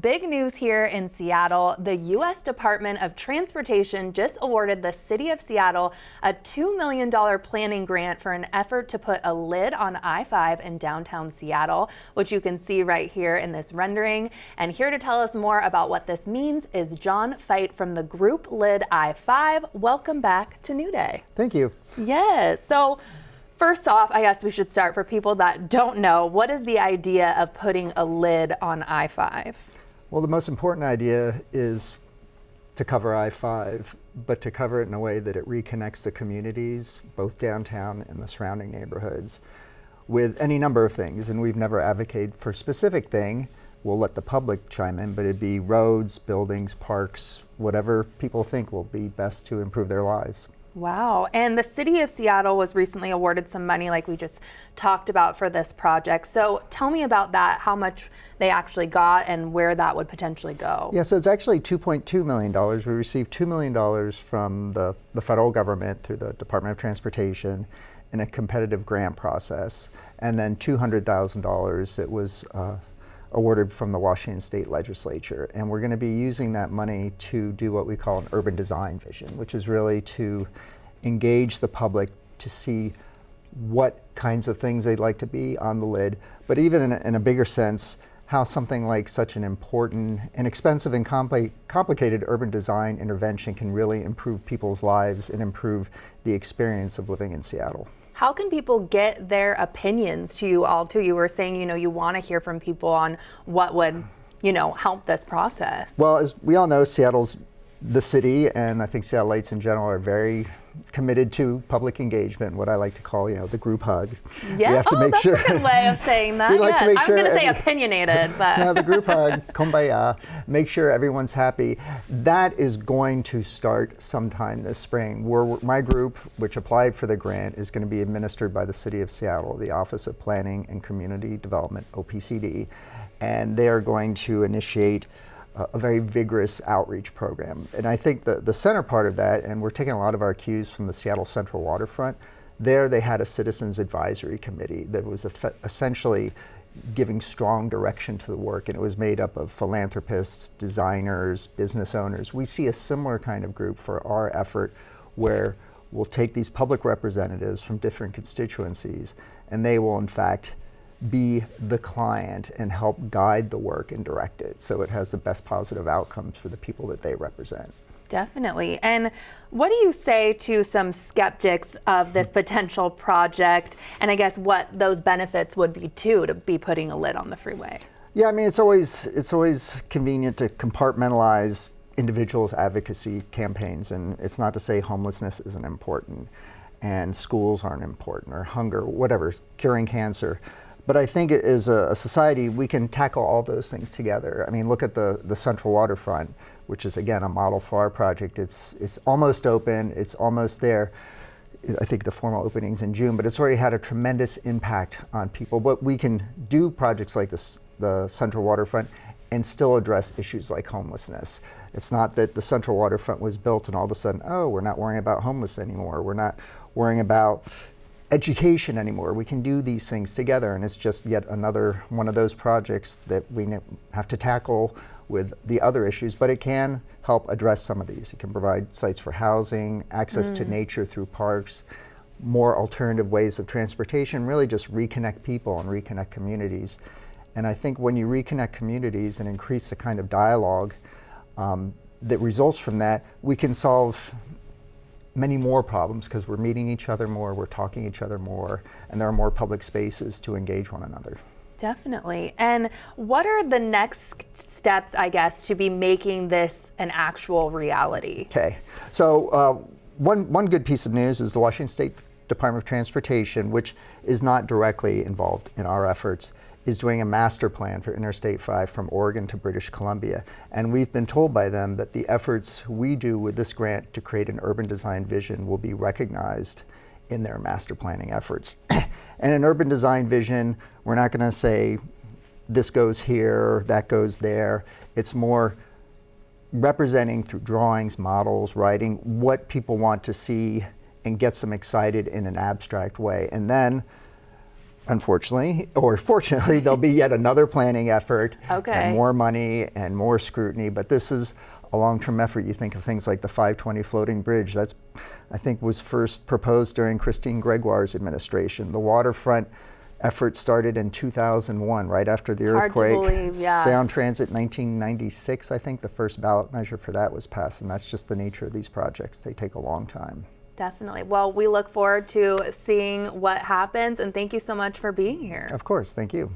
big news here in Seattle. The U.S. Department of Transportation just awarded the City of Seattle a $2 million planning grant for an effort to put a lid on I-5 in downtown Seattle, which you can see right here in this rendering. And here to tell us more about what this means is John Feit from the group Lid I-5. Welcome back to New Day. Thank you. Yes. So first off, I guess we should start for people that don't know, what is the idea of putting a lid on I-5? Well, the most important idea is to cover I-5, but to cover it in a way that it reconnects the communities, both downtown and the surrounding neighborhoods, with any number of things. And we've never advocated for a specific thing. We'll let the public chime in, but it'd be roads, buildings, parks, whatever people think will be best to improve their lives. Wow. And the City of Seattle was recently awarded some money like we just talked about for this project. So tell me about that, how much they actually got and where that would potentially go. Yeah, so it's actually $2.2 million. We received $2 million from the federal government through the Department of Transportation in a competitive grant process. And then $200,000 that was awarded from the Washington State Legislature. And we're going to be using that money to do what we call an urban design vision, which is really to engage the public to see what kinds of things they'd like to be on the lid, but even in a bigger sense, how something like such an important and expensive and complicated urban design intervention can really improve people's lives and improve the experience of living in Seattle. How can people get their opinions to you all too? You were saying, you want to hear from people on what would, help this process. Well, as we all know, Seattle's the city, and I think Seattleites in general are very committed to public engagement, what I like to call, the group hug. Yeah, we have to make that's sure a good way of saying that. We like to make I was sure going to say opinionated, but. No, the group hug, kumbaya, make sure everyone's happy. That is going to start sometime this spring. My group, which applied for the grant, is going to be administered by the City of Seattle, the Office of Planning and Community Development, OPCD, and they are going to initiate a very vigorous outreach program. And I think the center part of that, and we're taking a lot of our cues from the Seattle Central Waterfront, there they had a citizens advisory committee that was essentially giving strong direction to the work, and it was made up of philanthropists, designers, business owners. We see a similar kind of group for our effort where we'll take these public representatives from different constituencies, and they will in fact be the client and help guide the work and direct it so it has the best positive outcomes for the people that they represent. Definitely. And what do you say to some skeptics of this potential project, and I guess what those benefits would be to be putting a lid on the freeway? Yeah, I mean, it's always convenient to compartmentalize individuals' advocacy campaigns, and it's not to say homelessness isn't important and schools aren't important or hunger, whatever, curing cancer. But I think as a society, we can tackle all those things together. I mean, look at the Central Waterfront, which is, again, a model for our project. It's almost open, it's almost there. I think the formal opening's in June, but it's already had a tremendous impact on people. But we can do projects like the Central Waterfront and still address issues like homelessness. It's not that the Central Waterfront was built and all of a sudden, oh, we're not worrying about homeless anymore. We're not worrying about education anymore. We can do these things together, and it's just yet another one of those projects that we have to tackle with the other issues, but it can help address some of these. It can provide sites for housing, access to nature through parks, more alternative ways of transportation, really just reconnect people and reconnect communities. And I think when you reconnect communities and increase the kind of dialogue that results from that, we can solve many more problems because we're meeting each other more, we're talking each other more, and there are more public spaces to engage one another. Definitely. And what are the next steps, I guess, to be making this an actual reality? Okay, so one good piece of news is the Washington State Department of Transportation, which is not directly involved in our efforts, is doing a master plan for Interstate 5 from Oregon to British Columbia. And we've been told by them that the efforts we do with this grant to create an urban design vision will be recognized in their master planning efforts. And an urban design vision, we're not gonna say this goes here, that goes there. It's more representing through drawings, models, writing, what people want to see and gets them excited in an abstract way. And then unfortunately, or fortunately, there'll be yet another planning effort Okay. and more money and more scrutiny. But this is a long-term effort. You think of things like the 520 floating bridge. That's, I think, was first proposed during Christine Gregoire's administration. The waterfront effort started in 2001, right after the Hard to earthquake. believe, yeah. Sound Transit, 1996, I think the first ballot measure for that was passed. And that's just the nature of these projects. They take a long time. Definitely. Well, we look forward to seeing what happens, and thank you so much for being here. Of course, thank you.